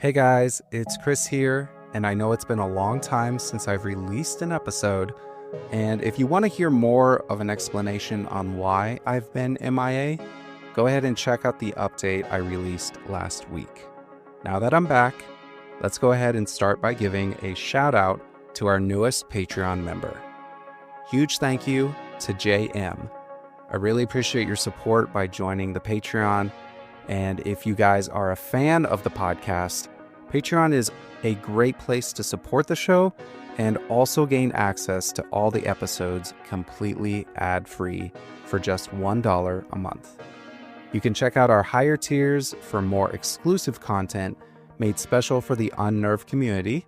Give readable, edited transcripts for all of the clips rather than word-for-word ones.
Hey guys, it's Chris here, and I know it's been a long time since I've released an episode, and if you want to hear more of an explanation on why I've been MIA, go ahead and check out the update I released last week. Now that I'm back, let's go ahead and start by giving a shout out to our newest Patreon member. Huge thank you to JM. I really appreciate your support by joining the Patreon. And if you guys are a fan of the podcast, Patreon is a great place to support the show and also gain access to all the episodes completely ad-free for just $1 a month. You can check out our higher tiers for more exclusive content made special for the Unnerved community.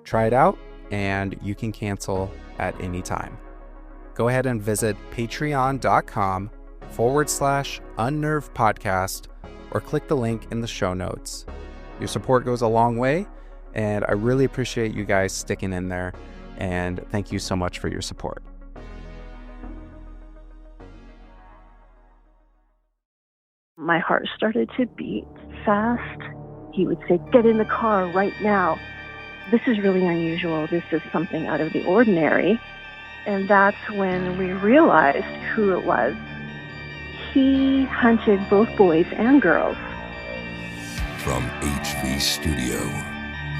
Try it out, and you can cancel at any time. Go ahead and visit patreon.com/unnervedpodcast or click the link in the show notes. Your support goes a long way, and I really appreciate you guys sticking in there, and thank you so much for your support. My heart started to beat fast. He would say, "Get in the car right now." This is really unusual. This is something out of the ordinary. And that's when we realized who it was. He hunted both boys and girls. From HV Studio,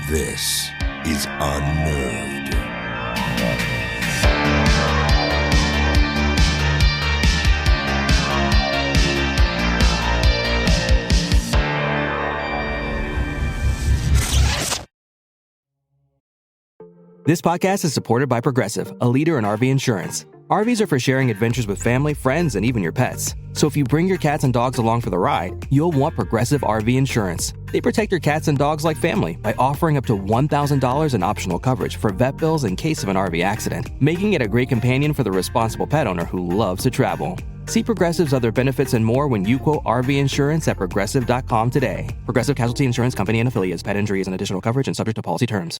this is Unnerved. This podcast is supported by Progressive, a leader in RV insurance. RVs are for sharing adventures with family, friends, and even your pets. So if you bring your cats and dogs along for the ride, you'll want Progressive RV insurance. They protect your cats and dogs like family by offering up to $1,000 in optional coverage for vet bills in case of an RV accident, making it a great companion for the responsible pet owner who loves to travel. See Progressive's other benefits and more when you quote RV insurance at Progressive.com today. Progressive Casualty Insurance Company and Affiliates. Pet injury is an additional coverage and subject to policy terms.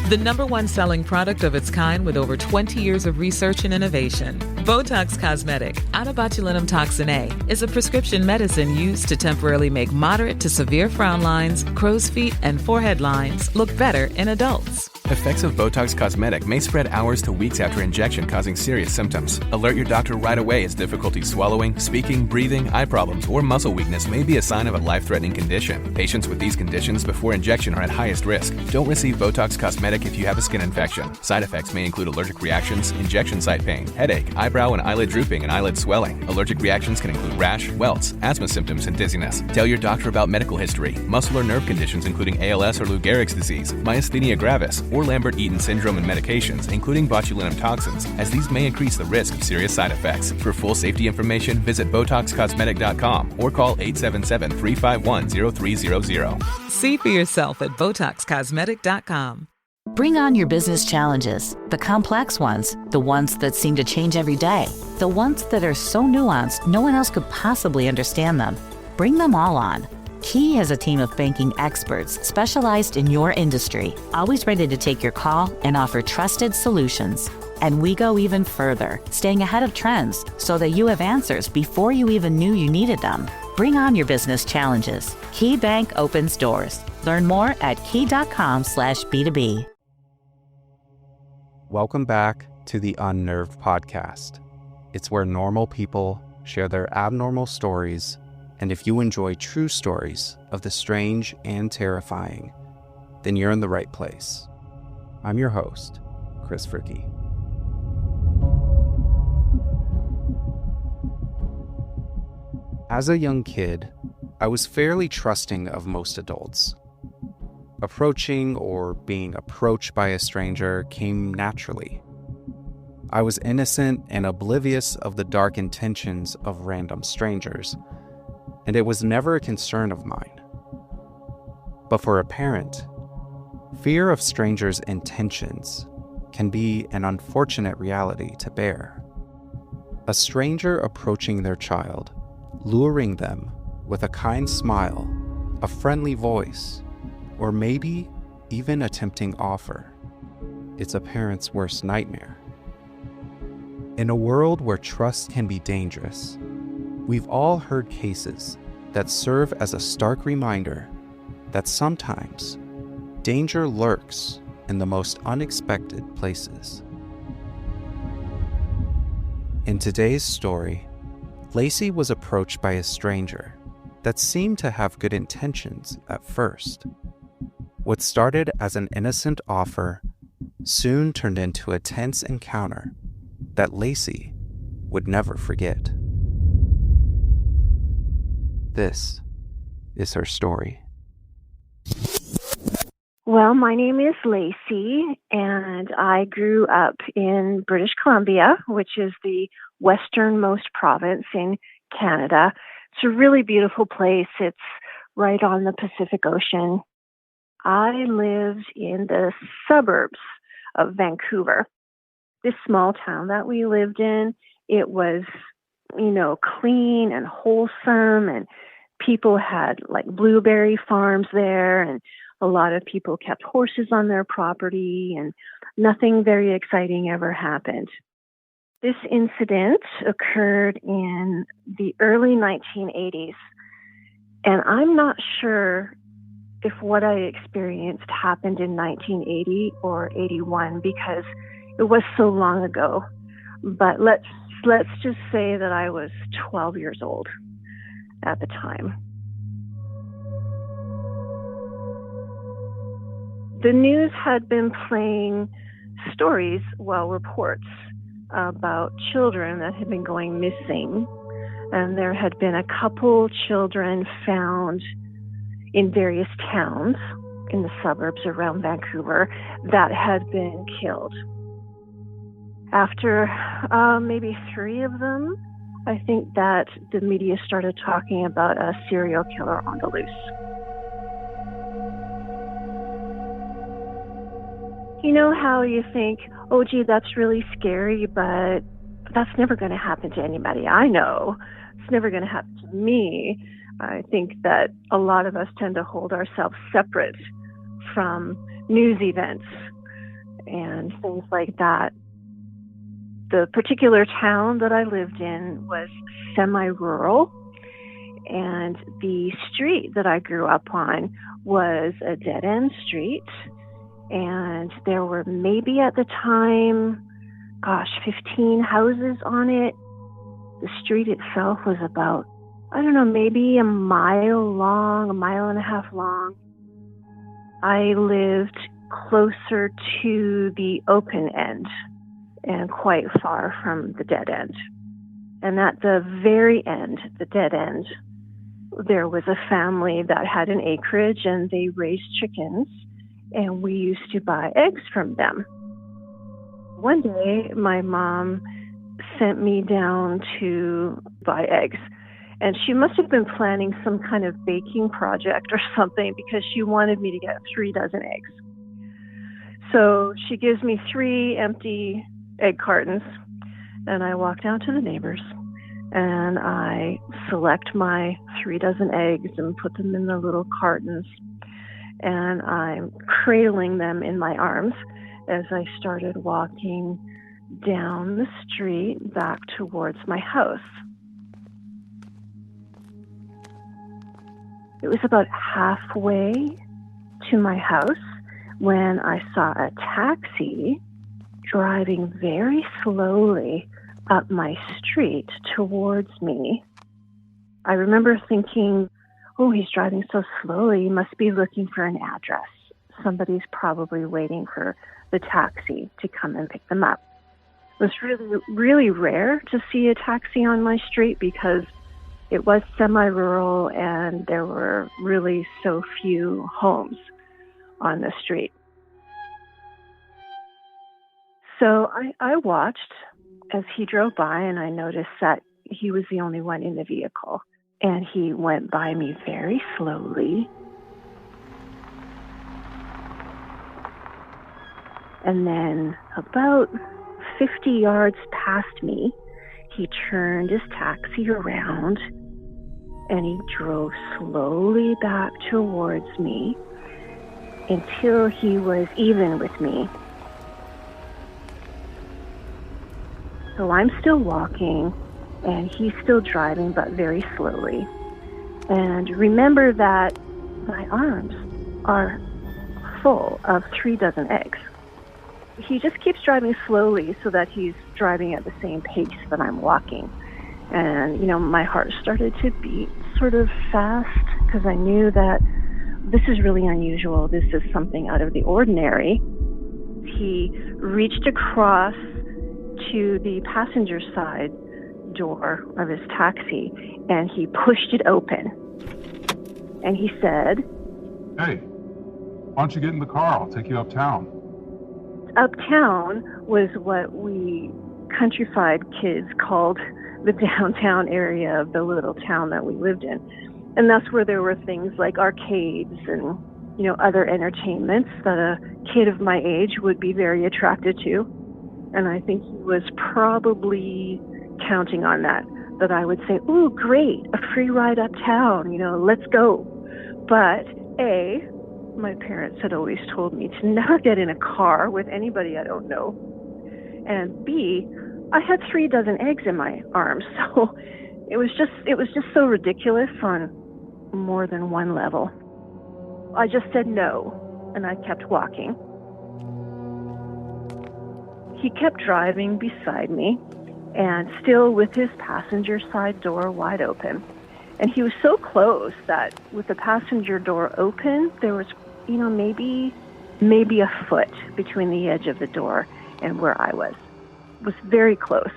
The number one selling product of its kind with over 20 years of research and innovation. Botox Cosmetic, onabotulinum toxin A, is a prescription medicine used to temporarily make moderate to severe frown lines, crow's feet, and forehead lines look better in adults. Effects of Botox Cosmetic may spread hours to weeks after injection, causing serious symptoms. Alert your doctor right away as difficulty swallowing, speaking, breathing, eye problems, or muscle weakness may be a sign of a life-threatening condition. Patients with these conditions before injection are at highest risk. Don't receive Botox Cosmetic if you have a skin infection. Side effects may include allergic reactions, injection site pain, headache, eyebrow and eyelid drooping, and eyelid swelling. Allergic reactions can include rash, welts, asthma symptoms, and dizziness. Tell your doctor about medical history, muscle or nerve conditions including ALS or Lou Gehrig's disease, myasthenia gravis, or Lambert-Eaton syndrome and medications, including botulinum toxins, as these may increase the risk of serious side effects. For full safety information, visit BotoxCosmetic.com or call 877-351-0300. See for yourself at BotoxCosmetic.com. Bring on your business challenges, the complex ones, the ones that seem to change every day, the ones that are so nuanced no one else could possibly understand them. Bring them all on. Key has a team of banking experts specialized in your industry, always ready to take your call and offer trusted solutions. And we go even further, staying ahead of trends so that you have answers before you even knew you needed them. Bring on your business challenges. Key Bank opens doors. Learn more at key.com/B2B. Welcome back to the Unnerved Podcast. It's where normal people share their abnormal stories, and if you enjoy true stories of the strange and terrifying, then you're in the right place. I'm your host, Chris Fricky. As a young kid, I was fairly trusting of most adults. Approaching or being approached by a stranger came naturally. I was innocent and oblivious of the dark intentions of random strangers, and it was never a concern of mine. But for a parent, fear of strangers' intentions can be an unfortunate reality to bear. A stranger approaching their child, luring them with a kind smile, a friendly voice, or maybe even a tempting offer. It's a parent's worst nightmare. In a world where trust can be dangerous, we've all heard cases that serve as a stark reminder that sometimes danger lurks in the most unexpected places. In today's story, Lacy was approached by a stranger that seemed to have good intentions at first. What started as an innocent offer soon turned into a tense encounter that Lacy would never forget. This is her story. Well, my name is Lacy, and I grew up in British Columbia, which is the westernmost province in Canada. It's a really beautiful place. It's right on the Pacific Ocean. I lived in the suburbs of Vancouver. This small town that we lived in, it was, clean and wholesome, and people had like blueberry farms there, and a lot of people kept horses on their property, and nothing very exciting ever happened. This incident occurred in the early 1980s, and I'm not sure if what I experienced happened in 1980 or 81 because it was so long ago. But let's just say that I was 12 years old at the time. The news had been playing stories, reports about children that had been going missing. And there had been a couple children found in various towns in the suburbs around Vancouver that had been killed. After maybe 3 of them, I think that the media started talking about a serial killer on the loose. You know how you think, oh, gee, that's really scary, but that's never going to happen to anybody I know. It's never going to happen to me. I think that a lot of us tend to hold ourselves separate from news events and things like that. The particular town that I lived in was semi-rural, and the street that I grew up on was a dead-end street. And there were maybe at the time, 15 houses on it. The street itself was about, maybe a mile long, a mile and a half long. I lived closer to the open end and quite far from the dead end. And at the very end, the dead end, there was a family that had an acreage and they raised chickens. And we used to buy eggs from them. One day, my mom sent me down to buy eggs. And she must have been planning some kind of baking project or something because she wanted me to get 3 dozen eggs. So she gives me 3 empty egg cartons. And I walk down to the neighbors. And I select my 3 dozen eggs and put them in the little cartons. And I'm cradling them in my arms as I started walking down the street back towards my house. It was about halfway to my house when I saw a taxi driving very slowly up my street towards me. I remember thinking, oh, he's driving so slowly. He must be looking for an address. Somebody's probably waiting for the taxi to come and pick them up. It was really, really rare to see a taxi on my street because it was semi-rural and there were really so few homes on the street. So I watched as he drove by, and I noticed that he was the only one in the vehicle. And he went by me very slowly. And then about 50 yards past me, he turned his taxi around and he drove slowly back towards me until he was even with me. So I'm still walking and he's still driving, but very slowly. And remember that my arms are full of 3 dozen eggs. He just keeps driving slowly so that he's driving at the same pace that I'm walking. And, my heart started to beat sort of fast because I knew that this is really unusual. This is something out of the ordinary. He reached across to the passenger side door of his taxi and he pushed it open. And he said, "Hey, why don't you get in the car? I'll take you uptown." Uptown was what we countrified kids called the downtown area of the little town that we lived in. And that's where there were things like arcades and, other entertainments that a kid of my age would be very attracted to. And I think he was probably counting on that I would say, "Ooh, great, a free ride uptown, let's go." But A, my parents had always told me to never get in a car with anybody I don't know. And B, I had 3 dozen eggs in my arms, so it was just so ridiculous on more than one level. I just said no, and I kept walking. He kept driving beside me, and still with his passenger side door wide open. And he was so close that with the passenger door open, there was, maybe a foot between the edge of the door and where I was. It was very close.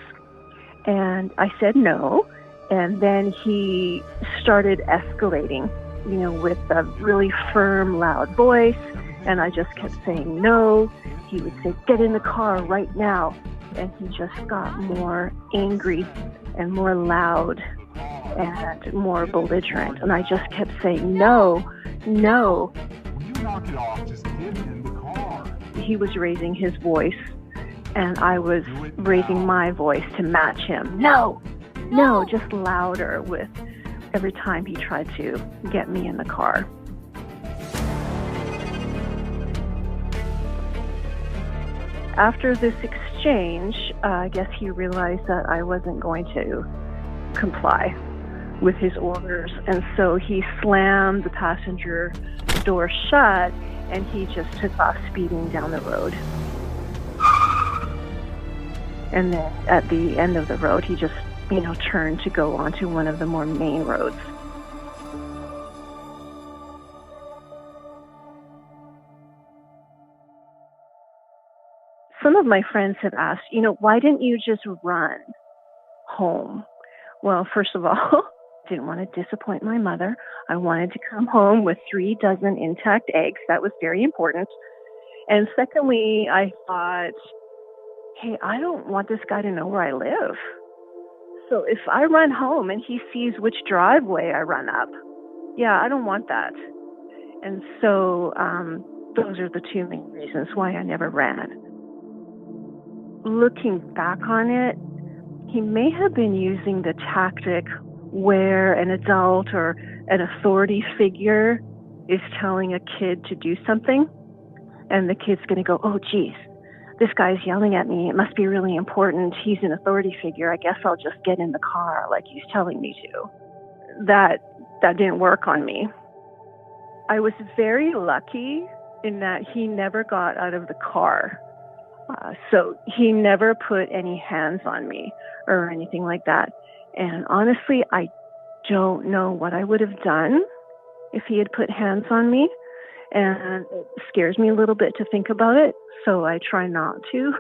And I said no, and then he started escalating, with a really firm, loud voice, and I just kept saying no. He would say, "Get in the car right now." And he just got more angry and more loud and more belligerent. And I just kept saying, no. "Will you knock it off? Just get in the car." He was raising his voice, and I was raising my voice to match him. No, just louder with every time he tried to get me in the car. After this exchange, I guess he realized that I wasn't going to comply with his orders, and so he slammed the passenger door shut, and he just took off speeding down the road. And then at the end of the road, he just, turned to go onto one of the more main roads. Some of my friends have asked, why didn't you just run home? Well, first of all, I didn't want to disappoint my mother. I wanted to come home with 3 dozen intact eggs. That was very important. And secondly, I thought, hey, I don't want this guy to know where I live. So if I run home and he sees which driveway I run up, I don't want that. And so those are the 2 main reasons why I never ran. Looking back on it, he may have been using the tactic where an adult or an authority figure is telling a kid to do something, and the kid's going to go, "Oh, geez, this guy's yelling at me. It must be really important. He's an authority figure. I guess I'll just get in the car like he's telling me to." That didn't work on me. I was very lucky in that he never got out of the car. So he never put any hands on me or anything like that. And honestly, I don't know what I would have done if he had put hands on me. And it scares me a little bit to think about it, so I try not to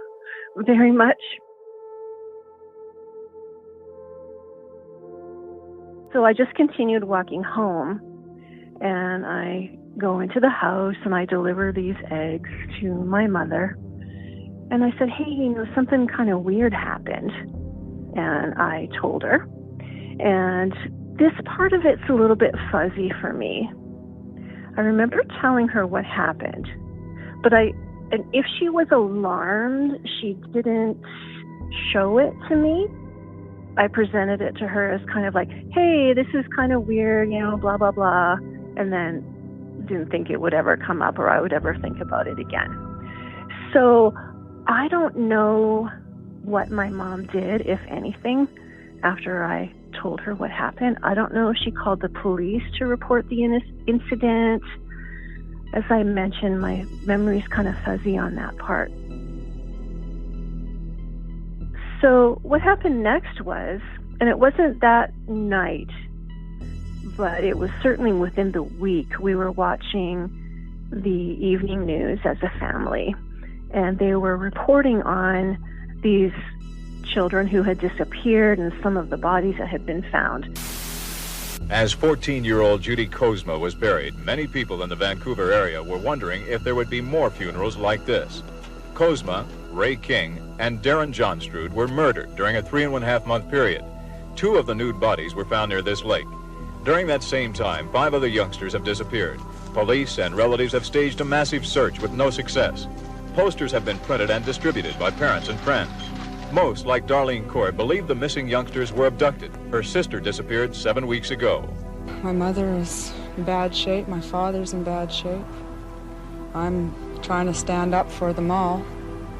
very much. So I just continued walking home, and I go into the house and I deliver these eggs to my mother. And I said, "Hey, something kind of weird happened." And I told her. And this part of it's a little bit fuzzy for me. I remember telling her what happened, and if she was alarmed, she didn't show it to me. I presented it to her as kind of like, "Hey, this is kind of weird, blah, blah, blah," and then didn't think it would ever come up or I would ever think about it again. So I don't know what my mom did, if anything, after I told her what happened. I don't know if she called the police to report the incident. As I mentioned, my memory's kind of fuzzy on that part. So what happened next was, and it wasn't that night, but it was certainly within the week, we were watching the evening news as a family, and they were reporting on these children who had disappeared and some of the bodies that had been found. As 14-year-old Judy Kozma was buried, many people in the Vancouver area were wondering if there would be more funerals like this. Kozma, Ray King, and Darren Johnstrud were murdered during a 3.5-month period. 2 of the nude bodies were found near this lake. During that same time, 5 other youngsters have disappeared. Police and relatives have staged a massive search with no success. Posters have been printed and distributed by parents and friends. Most, like Darlene Court, believe the missing youngsters were abducted. Her sister disappeared 7 weeks ago. My mother is in bad shape. My father's in bad shape. I'm trying to stand up for them all.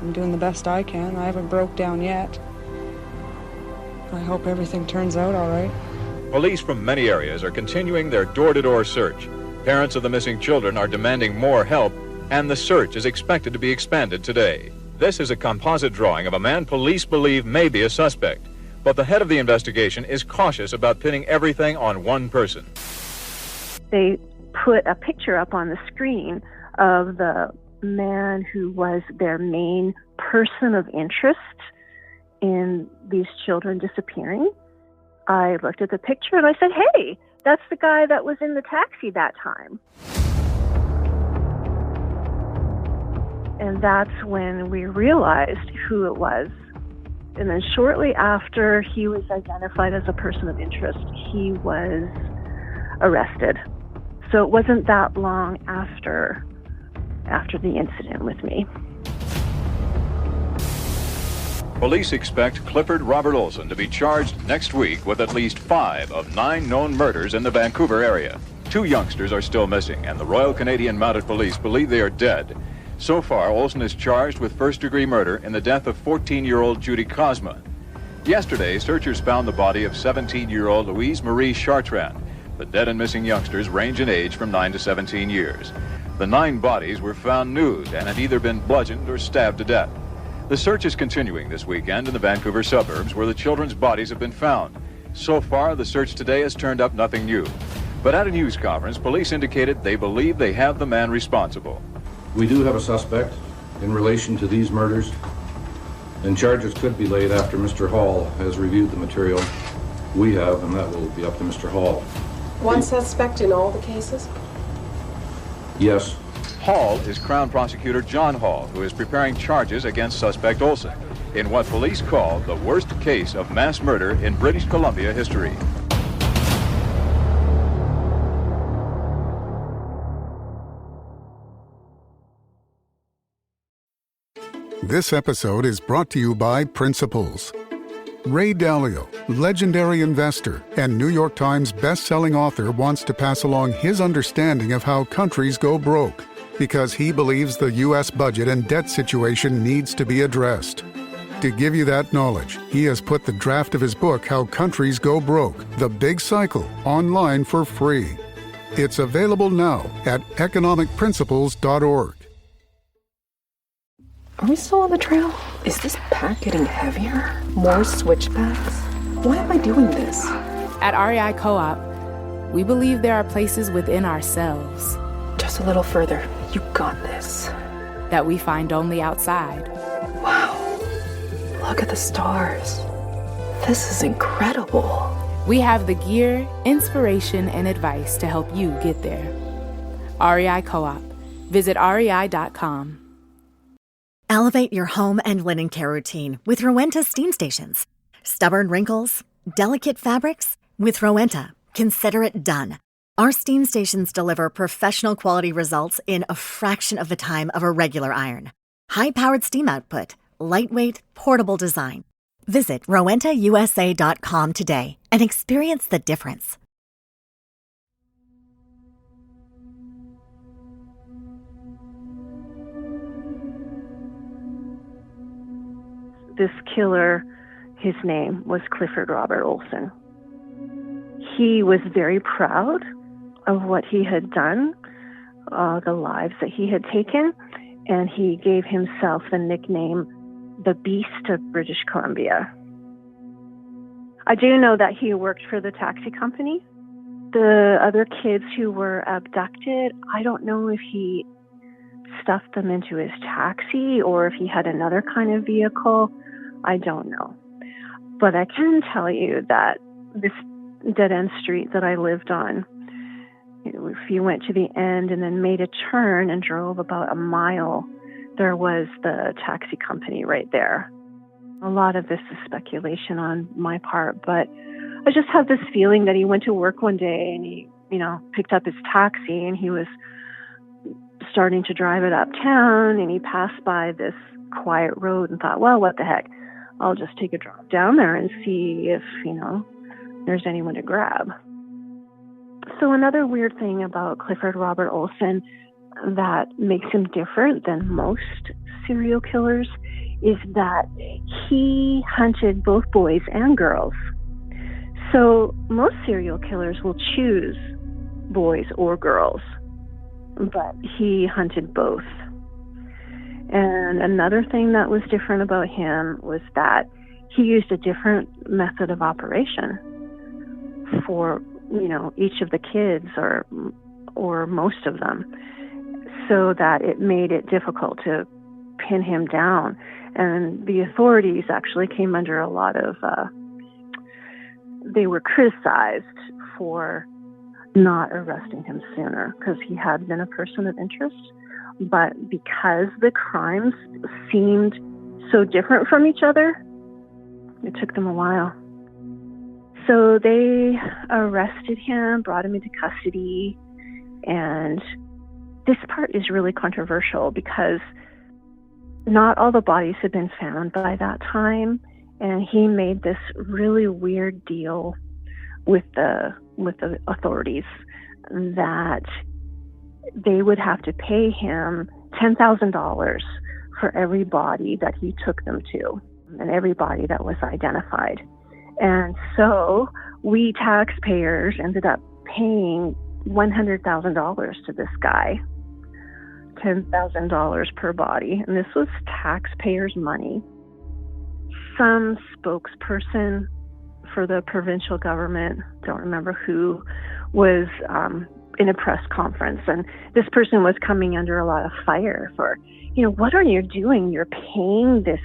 I'm doing the best I can. I haven't broke down yet. I hope everything turns out all right. Police from many areas are continuing their door-to-door search. Parents of the missing children are demanding more help, and the search is expected to be expanded today. This is a composite drawing of a man police believe may be a suspect, but the head of the investigation is cautious about pinning everything on one person. They put a picture up on the screen of the man who was their main person of interest in these children disappearing. I looked at the picture and I said, hey, that's the guy that was in the taxi that time. And that's when we realized who it was. And then shortly after he was identified as a person of interest, he was arrested. So it wasn't that long after the incident with me. Police expect Clifford Robert Olson to be charged next week with at least 5 of 9 known murders in the Vancouver area. 2 youngsters are still missing, and the Royal Canadian Mounted Police believe they are dead. So far, Olson is charged with first-degree murder in the death of 14-year-old Judy Kozma. Yesterday, searchers found the body of 17-year-old Louise Marie Chartrand. The dead and missing youngsters range in age from 9 to 17 years. The 9 bodies were found nude and had either been bludgeoned or stabbed to death. The search is continuing this weekend in the Vancouver suburbs where the children's bodies have been found. So far, the search today has turned up nothing new. But at a news conference, police indicated they believe they have the man responsible. We do have a suspect in relation to these murders, and charges could be laid after Mr. Hall has reviewed the material. We have, and that will be up to Mr. Hall. One suspect in all the cases? Yes. Hall is Crown Prosecutor John Hall, who is preparing charges against suspect Olson in what police call the worst case of mass murder in British Columbia history. This episode is brought to you by Principles. Ray Dalio, legendary investor and New York Times best-selling author, wants to pass along his understanding of how countries go broke, because he believes the U.S. budget and debt situation needs to be addressed. To give you that knowledge, he has put the draft of his book, How Countries Go Broke, The Big Cycle, online for free. It's available now at economicprinciples.org. Are we still on the trail? Is this pack getting heavier? More switchbacks? Why am I doing this? At REI Co-op, we believe there are places within ourselves. Just a little further. You got this. That we find only outside. Wow. Look at the stars. This is incredible. We have the gear, inspiration, and advice to help you get there. REI Co-op. Visit rei.com. Elevate your home and linen care routine with Rowenta steam stations. Stubborn wrinkles? Delicate fabrics? With Rowenta, consider it done. Our steam stations deliver professional quality results in a fraction of the time of a regular iron. High-powered steam output, lightweight, portable design. Visit rowentausa.com today and experience the difference. This killer, his name was Clifford Robert Olson. He was very proud of what he had done, the lives that he had taken, and he gave himself the nickname the Beast of British Columbia. I do know that he worked for the taxi company. The other kids who were abducted, I don't know if he stuffed them into his taxi or if he had another kind of vehicle. I don't know. But I can tell you that this dead-end street that I lived on, if you went to the end and then made a turn and drove about a mile, there was the taxi company right there. A lot of this is speculation on my part, but I just have this feeling that he went to work one day and he, picked up his taxi and he was starting to drive it uptown and he passed by this quiet road and thought, well, what the heck? I'll just take a drive down there and see if, there's anyone to grab. So another weird thing about Clifford Robert Olson that makes him different than most serial killers is that he hunted both boys and girls. So most serial killers will choose boys or girls, but he hunted both. And another thing that was different about him was that he used a different method of operation for, each of the kids or most of them, so that it made it difficult to pin him down. And the authorities actually came under a lot of, they were criticized for not arresting him sooner because he had been a person of interest. But because the crimes seemed so different from each other, it took them a while. So they arrested him, brought him into custody, and this part is really controversial because not all the bodies had been found by that time, and he made this really weird deal with the authorities that they would have to pay him $10,000 for every body that he took them to and every body that was identified. And so we taxpayers ended up paying $100,000 to this guy, $10,000 per body. And this was taxpayers' money. Some spokesperson for the provincial government, don't remember who, was in a press conference. And this person was coming under a lot of fire for, what are you doing? You're paying this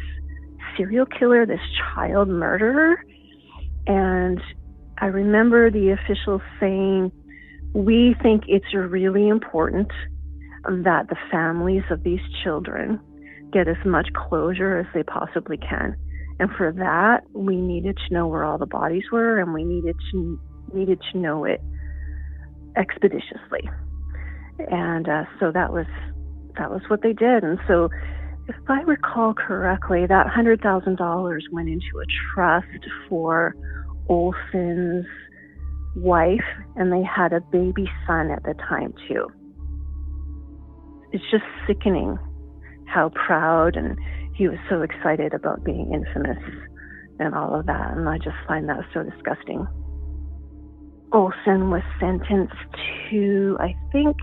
serial killer, this child murderer. And I remember the officials saying, we think it's really important that the families of these children get as much closure as they possibly can. And for that, we needed to know where all the bodies were, and we needed to know it expeditiously. And so that was what they did. And so if I recall correctly, that $100,000 went into a trust for Olson's wife, and they had a baby son at the time too. It's just sickening how proud and he was so excited about being infamous and all of that, and I just find that so disgusting. Olson was sentenced to, I think,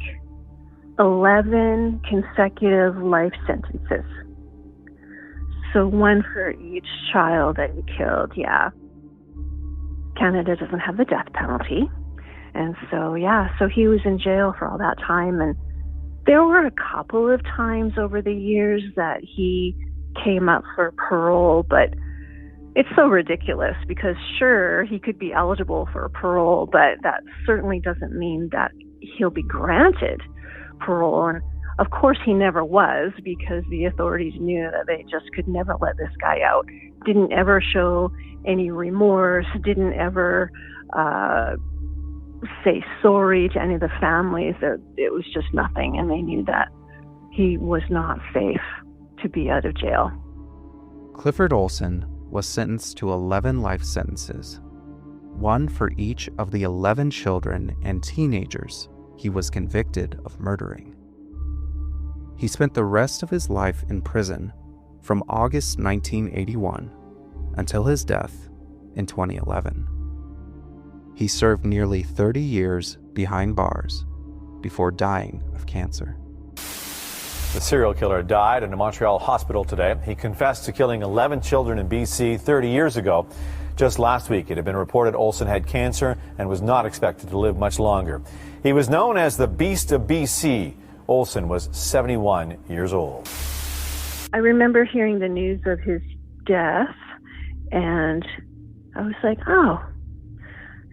11 consecutive life sentences. So one for each child that he killed, yeah. Canada doesn't have the death penalty. And so he was in jail for all that time. And there were a couple of times over the years that he came up for parole, but it's so ridiculous because sure, he could be eligible for parole, but that certainly doesn't mean that he'll be granted parole. And of course he never was, because the authorities knew that they just could never let this guy out. Didn't ever show any remorse, didn't ever say sorry to any of the families. It was just nothing, and they knew that he was not safe to be out of jail. Clifford Olson was sentenced to 11 life sentences, one for each of the 11 children and teenagers he was convicted of murdering. He spent the rest of his life in prison from August 1981 until his death in 2011. He served nearly 30 years behind bars before dying of cancer. The serial killer died in a Montreal hospital today. He confessed to killing 11 children in BC 30 years ago. Just last week, it had been reported Olson had cancer and was not expected to live much longer. He was known as the Beast of BC. Olson was 71 years old. I remember hearing the news of his death, and I was like, oh.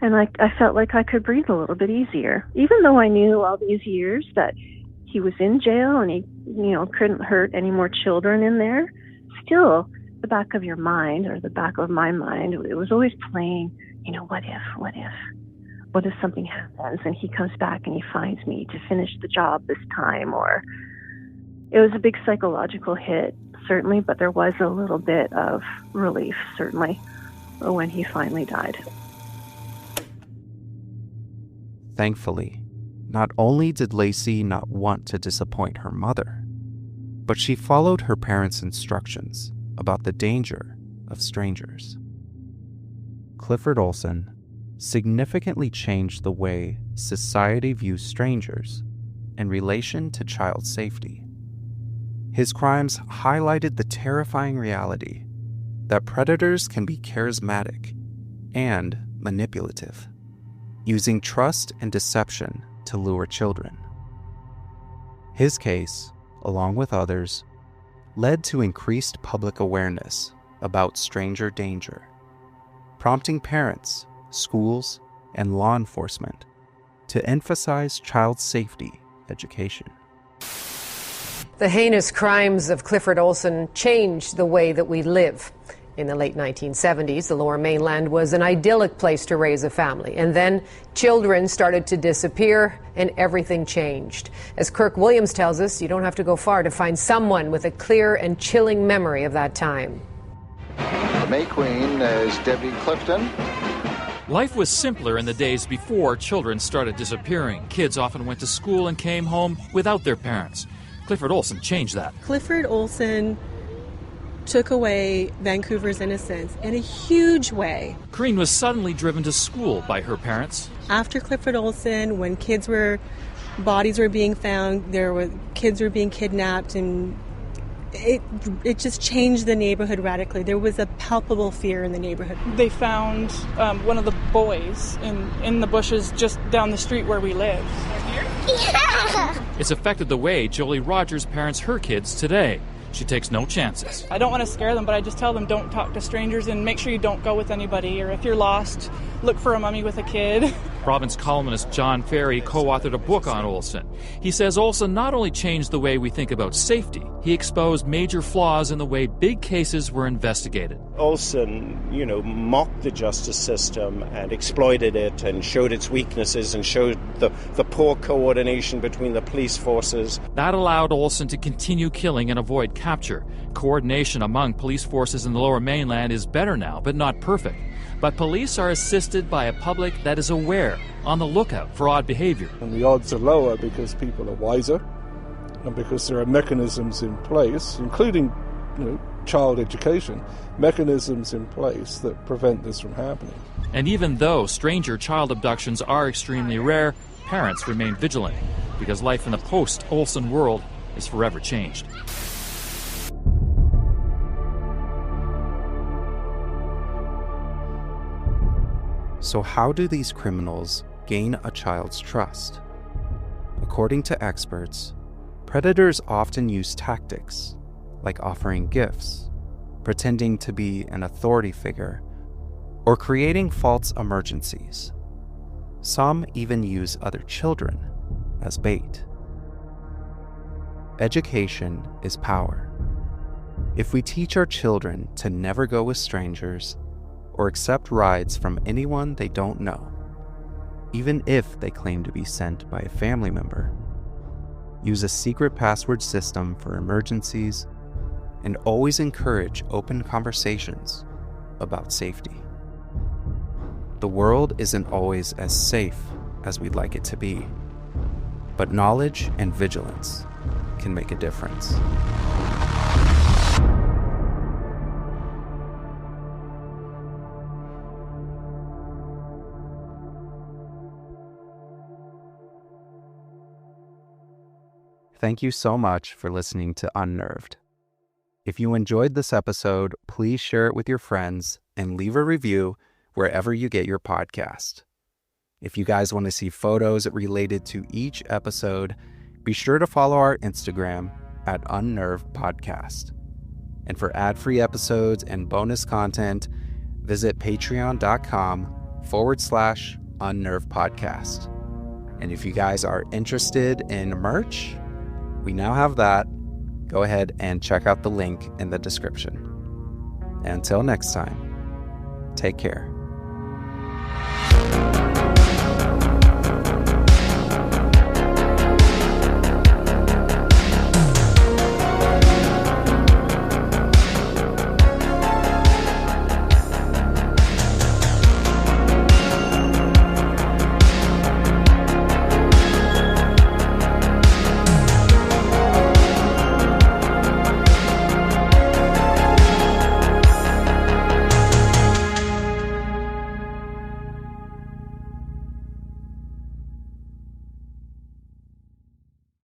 And I felt like I could breathe a little bit easier. Even though I knew all these years that he was in jail and he, couldn't hurt any more children in there, still, the back of your mind, or the back of my mind, it was always playing, what if something happens and he comes back and he finds me to finish the job this time? Or it was a big psychological hit, certainly, but there was a little bit of relief, certainly, when he finally died. Thankfully, not only did Lacy not want to disappoint her mother, but she followed her parents' instructions about the danger of strangers. Clifford Olson significantly changed the way society views strangers in relation to child safety. His crimes highlighted the terrifying reality that predators can be charismatic and manipulative, using trust and deception to lure children. His case, along with others, led to increased public awareness about stranger danger, prompting parents, schools, and law enforcement to emphasize child safety education. The heinous crimes of Clifford Olson changed the way that we live. In the late 1970s, the Lower Mainland was an idyllic place to raise a family. And then children started to disappear and everything changed. As Kirk Williams tells us, you don't have to go far to find someone with a clear and chilling memory of that time. The May Queen is Debbie Clifton. Life was simpler in the days before children started disappearing. Kids often went to school and came home without their parents. Clifford Olson changed that. Clifford Olson took away Vancouver's innocence in a huge way. Corrine was suddenly driven to school by her parents. After Clifford Olson, when bodies were being found, kids were being kidnapped, and it just changed the neighborhood radically. There was a palpable fear in the neighborhood. They found one of the boys in the bushes just down the street where we live. Yeah. It's affected the way Jolie Rogers parents her kids today. She takes no chances. I don't want to scare them, but I just tell them don't talk to strangers and make sure you don't go with anybody. Or if you're lost, look for a mummy with a kid. Province columnist John Ferry co-authored a book on Olson. He says Olson not only changed the way we think about safety, he exposed major flaws in the way big cases were investigated. Olson, mocked the justice system and exploited it and showed its weaknesses and showed the poor coordination between the police forces. That allowed Olson to continue killing and avoid capture. Coordination among police forces in the Lower Mainland is better now, but not perfect. But police are assisted by a public that is aware, on the lookout for odd behavior. And the odds are lower because people are wiser and because there are mechanisms in place, including child education, mechanisms in place that prevent this from happening. And even though stranger child abductions are extremely rare, parents remain vigilant because life in the post-Olson world is forever changed. So how do these criminals gain a child's trust? According to experts, predators often use tactics like offering gifts, pretending to be an authority figure, or creating false emergencies. Some even use other children as bait. Education is power. If we teach our children to never go with strangers or accept rides from anyone they don't know, even if they claim to be sent by a family member, use a secret password system for emergencies, and always encourage open conversations about safety. The world isn't always as safe as we'd like it to be, but knowledge and vigilance can make a difference. thank you so much for listening to Unnerved. If you enjoyed this episode, please share it with your friends and leave a review wherever you get your podcast. If you guys want to see photos related to each episode, be sure to follow our Instagram at unnervedpodcast. And for ad-free episodes and bonus content, visit patreon.com/unnervedpodcast. And if you guys are interested in merch, we now have that. Go ahead and check out the link in the description. Until next time, take care.